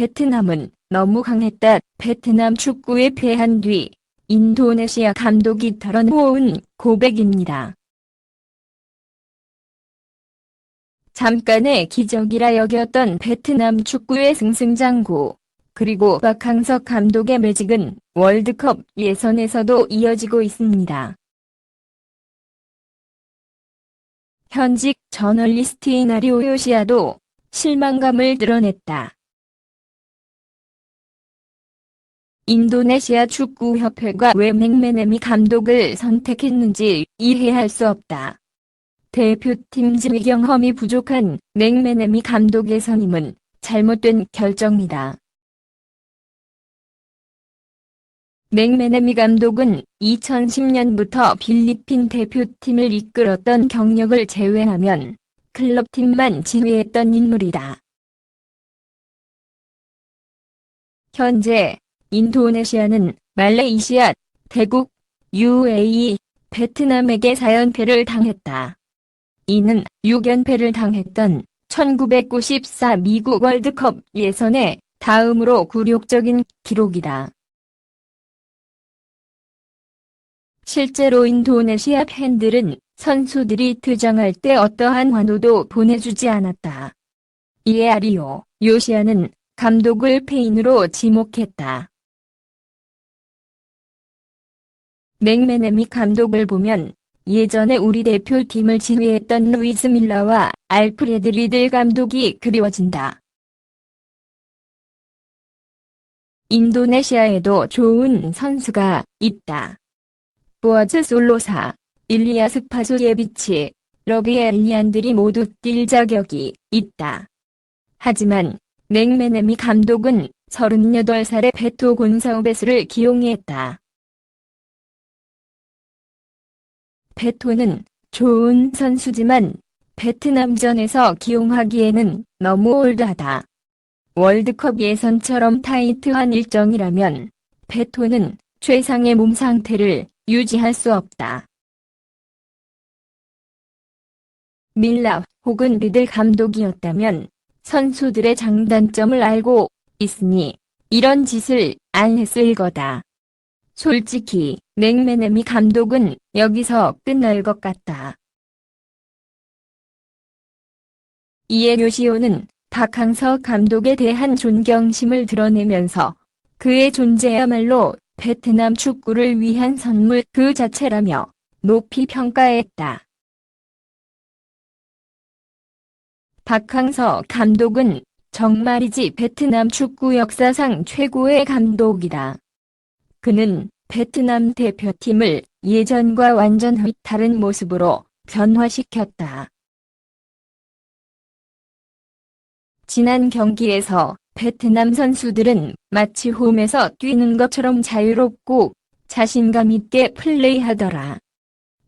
베트남은 너무 강했다. 베트남 축구에 패한 뒤 인도네시아 감독이 털어놓은 고백입니다. 잠깐의 기적이라 여겼던 베트남 축구의 승승장구. 그리고 박항서 감독의 매직은 월드컵 예선에서도 이어지고 있습니다. 현직 저널리스트인 아리오 요시아도 실망감을 드러냈다. 인도네시아 축구협회가 왜 맥메네미 감독을 선택했는지 이해할 수 없다. 대표팀 지휘 경험이 부족한 맥메네미 감독의 선임은 잘못된 결정이다. 맥메네미 감독은 2010년부터 필리핀 대표팀을 이끌었던 경력을 제외하면 클럽팀만 지휘했던 인물이다. 현재 인도네시아는 말레이시아, 태국, UAE, 베트남에게 4연패를 당했다. 이는 6연패를 당했던 1994 미국 월드컵 예선에 다음으로 굴욕적인 기록이다. 실제로 인도네시아 팬들은 선수들이 퇴장할 때 어떠한 환호도 보내주지 않았다. 이에 아리오 요시아는 감독을 패인으로 지목했다. 맥메네미 감독을 보면 예전에 우리 대표팀을 지휘했던 루이스 밀러와 알프레드 리들 감독이 그리워진다. 인도네시아에도 좋은 선수가 있다. 보아즈 솔로사, 일리아스 파소예비치, 러비 엘리안들이 모두 뛸 자격이 있다. 하지만 맥메네미 감독은 38살의 베토 곤사우베스를 기용했다. 베토는 좋은 선수지만 베트남전에서 기용하기에는 너무 올드하다. 월드컵 예선처럼 타이트한 일정이라면 베토는 최상의 몸 상태를 유지할 수 없다. 밀라 혹은 리들 감독이었다면 선수들의 장단점을 알고 있으니 이런 짓을 안 했을 거다. 솔직히 맥메네미 감독은 여기서 끝날 것 같다. 이에 요시오는 박항서 감독에 대한 존경심을 드러내면서 그의 존재야말로 베트남 축구를 위한 선물 그 자체라며 높이 평가했다. 박항서 감독은 정말이지 베트남 축구 역사상 최고의 감독이다. 그는 베트남 대표팀을 예전과 완전히 다른 모습으로 변화시켰다. 지난 경기에서 베트남 선수들은 마치 홈에서 뛰는 것처럼 자유롭고 자신감 있게 플레이하더라.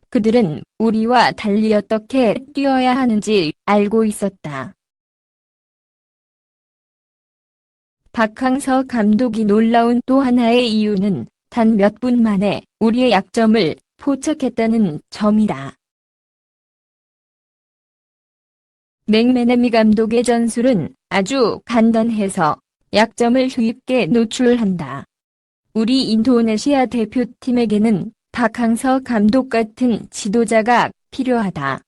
그들은 우리와 달리 어떻게 뛰어야 하는지 알고 있었다. 박항서 감독이 놀라운 또 하나의 이유는 단 몇 분 만에 우리의 약점을 포착했다는 점이다. 맥메네미 감독의 전술은 아주 간단해서 약점을 쉽게 노출한다. 우리 인도네시아 대표팀에게는 박항서 감독 같은 지도자가 필요하다.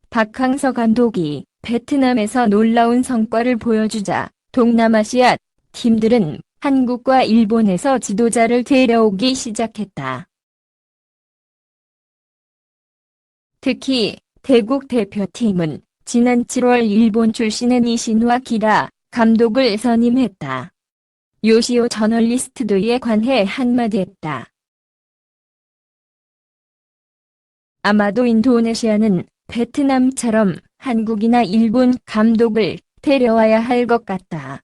박항서 감독이 베트남에서 놀라운 성과를 보여주자 동남아시아 팀들은 한국과 일본에서 지도자를 데려오기 시작했다. 특히 태국 대표팀은 지난 7월 일본 출신의 니시누아 기라 감독을 선임했다. 요시오 저널리스트도 이에 관해 한마디 했다. 아마도 인도네시아는 베트남처럼 한국이나 일본 감독을 데려와야 할 것 같다.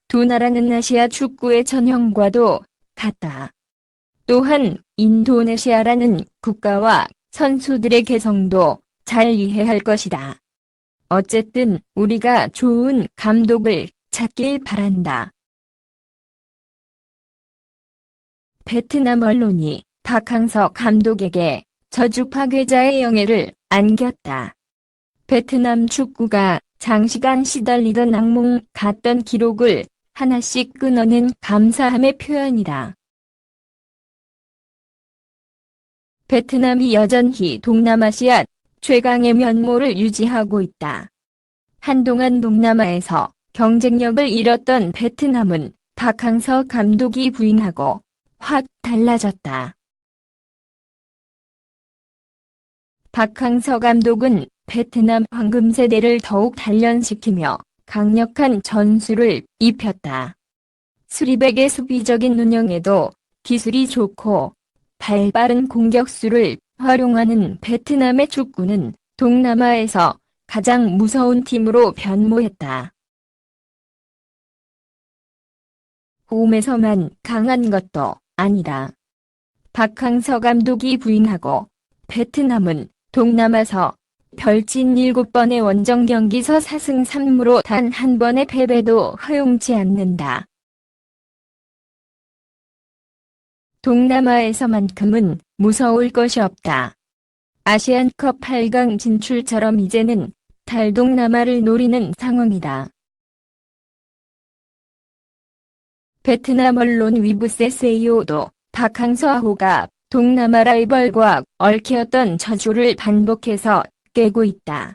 두 나라는 아시아 축구의 전형과도 같다. 또한 인도네시아라는 국가와 선수들의 개성도 잘 이해할 것이다. 어쨌든 우리가 좋은 감독을 찾길 바란다. 베트남 언론이 박항서 감독에게 저주 파괴자의 영예를 안겼다. 베트남 축구가 장시간 시달리던 악몽 같던 기록을 하나씩 끊어낸 감사함의 표현이다. 베트남이 여전히 동남아시아 최강의 면모를 유지하고 있다. 한동안 동남아에서 경쟁력을 잃었던 베트남은 박항서 감독이 부임하고 확 달라졌다. 박항서 감독은 베트남 황금세대를 더욱 단련시키며 강력한 전술을 입혔다. 수리백의 수비적인 운영에도 기술이 좋고 발빠른 공격수를 활용하는 베트남의 축구는 동남아에서 가장 무서운 팀으로 변모했다. 홈에서만 강한 것도 아니다. 박항서 감독이 부임하고 베트남은 동남아서 펼친 7번의 원정 경기서 4승 3무로 단 한 번의 패배도 허용치 않는다. 동남아에서만큼은 무서울 것이 없다. 아시안컵 8강 진출처럼 이제는 탈동남아를 노리는 상황이다. 베트남 언론 위브세세이오도 박항서호가 동남아 라이벌과 얽혀였던 저주를 반복해서 깨고 있다.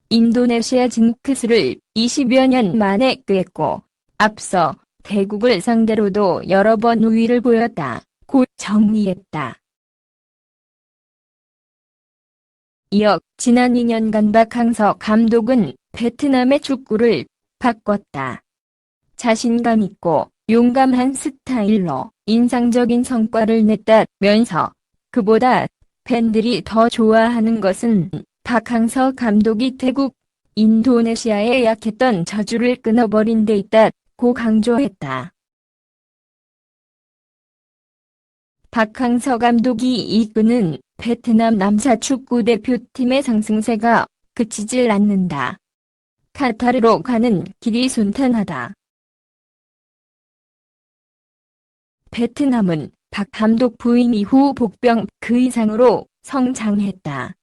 인도네시아 징크스를 20여 년 만에 깼고 앞서 태국을 상대로도 여러 번 우위를 보였다. 고 정리했다. 이어 지난 2년간 박항서 감독은 베트남의 축구를 바꿨다. 자신감 있고 용감한 스타일로 인상적인 성과를 냈다면서 그보다 팬들이 더 좋아하는 것은 박항서 감독이 태국, 인도네시아에 약했던 저주를 끊어버린 데 있다고 강조했다. 박항서 감독이 이끄는 베트남 남자 축구 대표팀의 상승세가 그치질 않는다. 카타르로 가는 길이 순탄하다. 베트남은 박 감독 부임 이후 복병 그 이상으로 성장했다.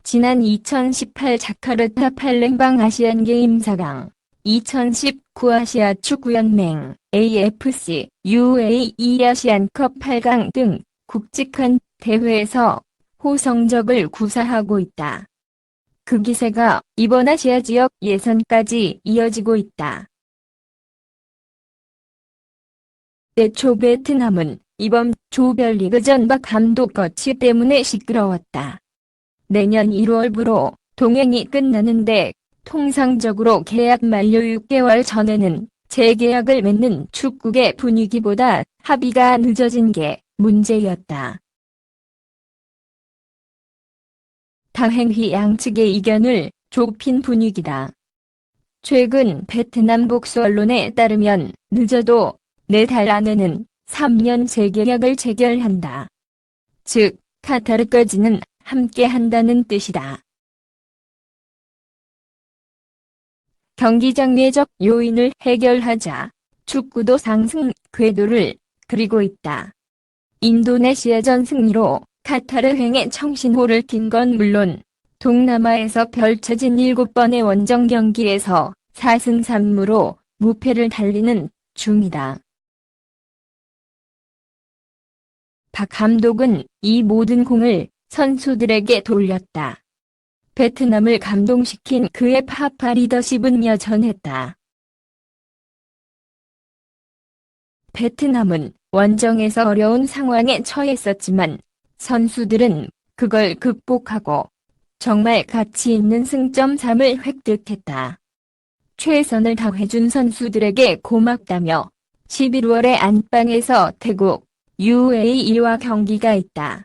지난 2018 자카르타 팔렘방 아시안게임 4강, 2019 아시아 축구연맹, AFC, UAE 아시안컵 8강 등 굵직한 대회에서 호성적을 구사하고 있다. 그 기세가 이번 아시아 지역 예선까지 이어지고 있다. 애초 베트남은 이번 조별리그전 박 감독 거취 때문에 시끄러웠다. 내년 1월부로 동행이 끝나는데 통상적으로 계약 만료 6개월 전에는 재계약을 맺는 축구계 분위기보다 합의가 늦어진 게 문제였다. 다행히 양측의 이견을 좁힌 분위기다. 최근 베트남 복수 언론에 따르면 늦어도 4달 안에는 3년 재계약을 체결한다. 즉, 카타르까지는 함께 한다는 뜻이다. 경기장 내적 요인을 해결하자 축구도 상승 궤도를 그리고 있다. 인도네시아전 승리로 카타르행의 청신호를 킨 건 물론 동남아에서 펼쳐진 7번의 원정 경기에서 4승 3무로 무패를 달리는 중이다. 박 감독은 이 모든 공을 선수들에게 돌렸다. 베트남을 감동시킨 그의 파파 리더십은 여전했다. 베트남은 원정에서 어려운 상황에 처했었지만 선수들은 그걸 극복하고 정말 가치 있는 승점 3을 획득했다. 최선을 다해준 선수들에게 고맙다며 11월에 안방에서 태국, UAE와 경기가 있다.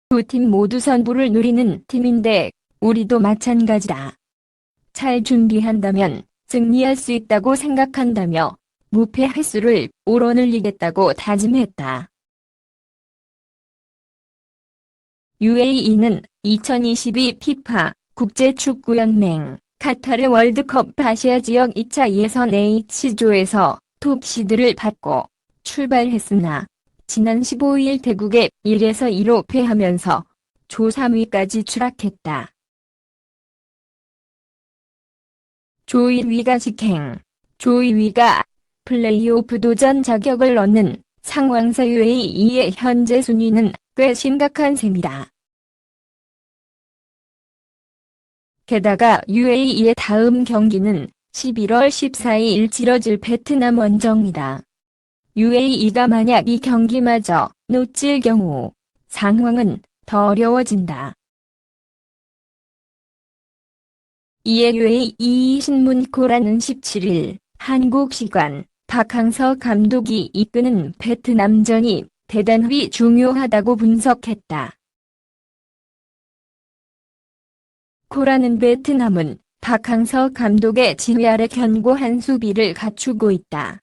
두 팀 모두 선두를 누리는 팀인데 우리도 마찬가지다. 잘 준비한다면 승리할 수 있다고 생각한다며 무패 횟수를 오로늘리겠다고 다짐했다. UAE는 2022 피파 국제축구연맹 카타르 월드컵 아시아 지역 2차 예선 H조에서 톱시드를 받고 출발했으나 지난 15일 태국에 1-2로 패하면서 조 3위까지 추락했다. 조 1위가 직행. 조 2위가 플레이오프 도전 자격을 얻는 상황에서 UAE의 현재 순위는 꽤 심각한 셈이다. 게다가 UAE의 다음 경기는 11월 14일 치러질 베트남 원정이다. UAE가 만약 이 경기마저 놓칠 경우 상황은 더 어려워진다. 이에 UAE 신문 코란은 17일 한국 시간 박항서 감독이 이끄는 베트남전이 대단히 중요하다고 분석했다. 코란은 베트남은 박항서 감독의 지휘 아래 견고한 수비를 갖추고 있다.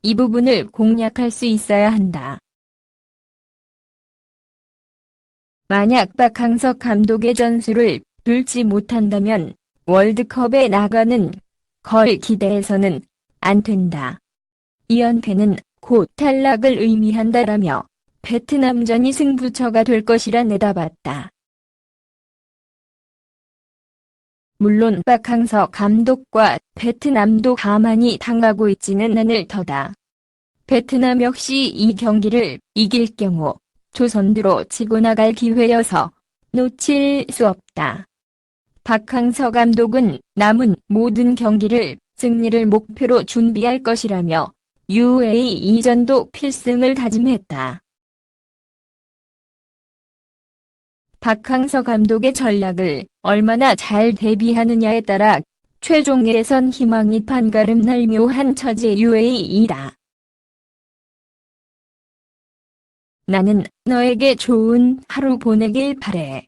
이 부분을 공략할 수 있어야 한다. 만약 박항서 감독의 전술을 뚫지 못한다면 월드컵에 나가는 걸 기대해서는 안 된다. 이 연패는 곧 탈락을 의미한다라며 베트남전이 승부처가 될 것이라 내다봤다. 물론 박항서 감독과 베트남도 가만히 당하고 있지는 않을 터다. 베트남 역시 이 경기를 이길 경우 조선으로 치고 나갈 기회여서 놓칠 수 없다. 박항서 감독은 남은 모든 경기를 승리를 목표로 준비할 것이라며 UAE전도 필승을 다짐했다. 박항서 감독의 전략을 얼마나 잘 대비하느냐에 따라 최종 예선 희망이 판가름 날 묘한 처지 UAE다. 나는 너에게 좋은 하루 보내길 바래.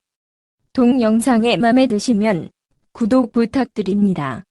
동영상에 맘에 드시면 구독 부탁드립니다.